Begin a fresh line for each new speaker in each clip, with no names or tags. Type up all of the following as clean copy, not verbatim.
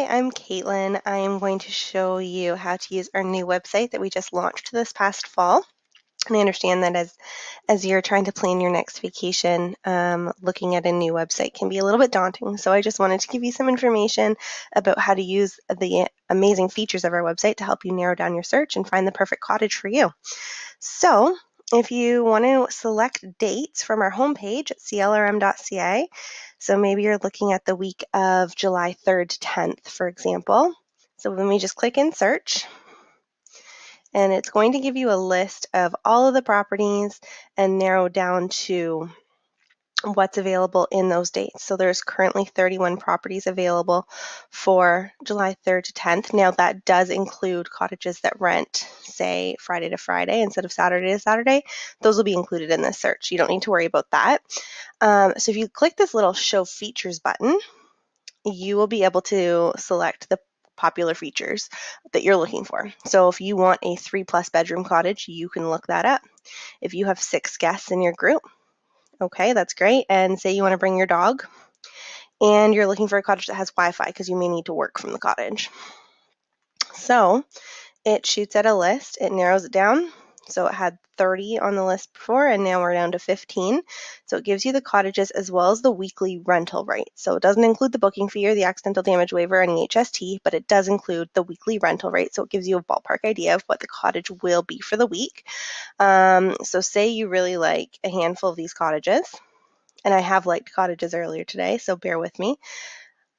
I'm Caitlin. I am going to show you how to use our new website that we just launched this past fall. And I understand that as you're trying to plan your next vacation, looking at a new website can be a little bit daunting. So I just wanted to give you some information about how to use the amazing features of our website to help you narrow down your search and find the perfect cottage for you. So if you want to select dates from our homepage at clrm.ca, so maybe you're looking at the week of July 3rd to 10th, for example. So let me just click in search, and it's going to give you a list of all of the properties and narrow down to what's available in those dates. So there's currently 31 properties available for July 3rd to 10th. Now that does include cottages that rent, say, Friday to Friday instead of Saturday to Saturday. Those will be included in this search. You don't need to worry about that. So if you click this little show features button, you will be able to select the popular features that you're looking for. So if you want a 3+ bedroom cottage, you can look that up. If you have 6 guests in your group, okay, that's great. And say you want to bring your dog and you're looking for a cottage that has Wi-Fi because you may need to work from the cottage. So it shoots at a list, it narrows it down. So it had 30 on the list before, and now we're down to 15. So it gives you the cottages as well as the weekly rental rate. So it doesn't include the booking fee or the accidental damage waiver or any HST, but it does include the weekly rental rate. So it gives you a ballpark idea of what the cottage will be for the week. So say you really like a handful of these cottages, and I have liked cottages earlier today, so bear with me.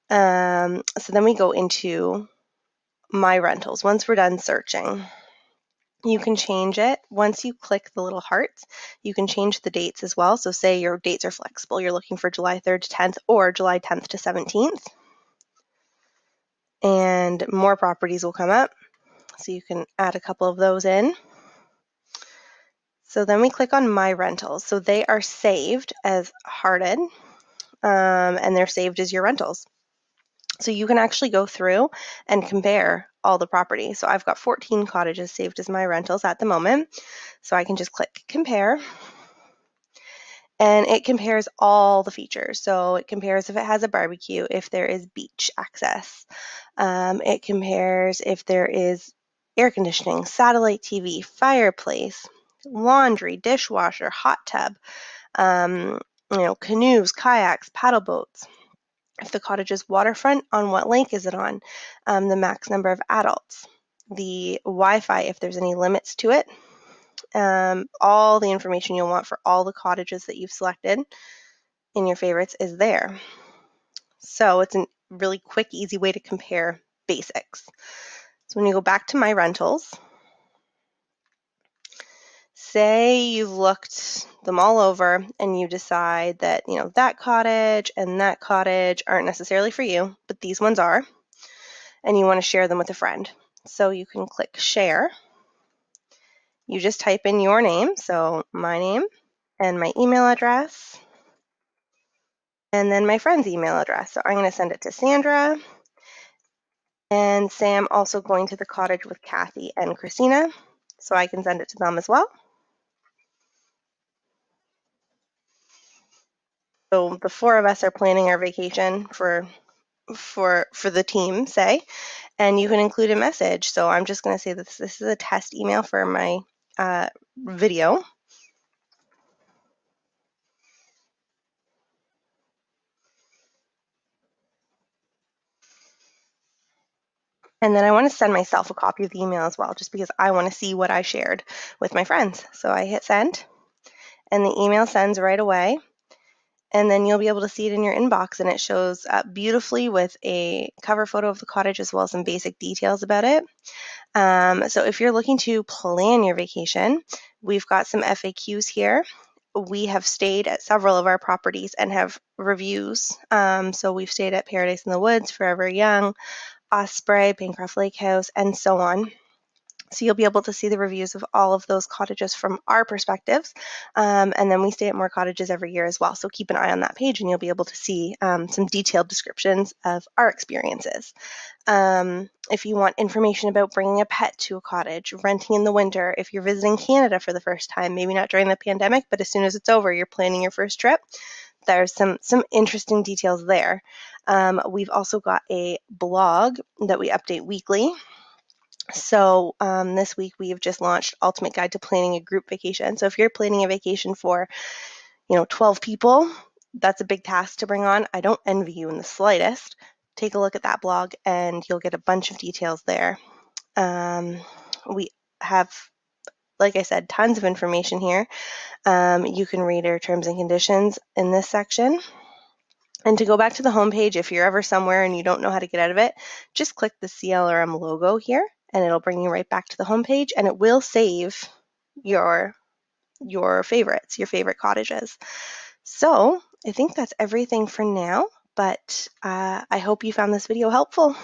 So then we go into my rentals. Once we're done searching, you can change it. Once you click the little hearts, you can change the dates as well. So say your dates are flexible. You're looking for July 3rd to 10th or July 10th to 17th. And more properties will come up. So you can add a couple of those in. So then we click on My Rentals. So they are saved as hearted, and they're saved as your rentals. So you can actually go through and compare all the properties. So I've got 14 cottages saved as my rentals at the moment. So I can just click compare, and it compares all the features. So it compares if it has a barbecue, if there is beach access. It compares if there is air conditioning, satellite TV, fireplace, laundry, dishwasher, hot tub, canoes, kayaks, paddle boats. If the cottage is waterfront, on what lake is it on? The max number of adults. The Wi-Fi, if there's any limits to it. All the information you'll want for all the cottages that you've selected in your favorites is there. So it's a really quick, easy way to compare basics. So when you go back to My Rentals, say you've looked them all over and you decide that, that cottage and that cottage aren't necessarily for you, but these ones are, and you want to share them with a friend. So you can click share. You just type in your name, so my name and my email address, and then my friend's email address. So I'm going to send it to Sandra, and say I'm also going to the cottage with Kathy and Christina, so I can send it to them as well. So the 4 of us are planning our vacation for the team, say, and you can include a message. So I'm just going to say that this is a test email for my video. And then I want to send myself a copy of the email as well, just because I want to see what I shared with my friends. So I hit send, and the email sends right away. And then you'll be able to see it in your inbox, and it shows up beautifully with a cover photo of the cottage as well as some basic details about it. So if you're looking to plan your vacation, we've got some FAQs here. We have stayed at several of our properties and have reviews. So we've stayed at Paradise in the Woods, Forever Young, Osprey, Bancroft Lake House, and so on. So you'll be able to see the reviews of all of those cottages from our perspectives. And then we stay at more cottages every year as well. So keep an eye on that page and you'll be able to see some detailed descriptions of our experiences. If you want information about bringing a pet to a cottage, renting in the winter, if you're visiting Canada for the first time, maybe not during the pandemic, but as soon as it's over, you're planning your first trip, there's some interesting details there. We've also got a blog that we update weekly. So this week we have just launched Ultimate Guide to Planning a Group Vacation. So if you're planning a vacation for 12 people, that's a big task to bring on. I don't envy you in the slightest. Take a look at that blog and you'll get a bunch of details there. We have, like I said, tons of information here. You can read our terms and conditions in this section. And to go back to the homepage, if you're ever somewhere and you don't know how to get out of it, just click the CLRM logo here and it'll bring you right back to the homepage, and it will save your favorites, your favorite cottages. So I think that's everything for now, but I hope you found this video helpful.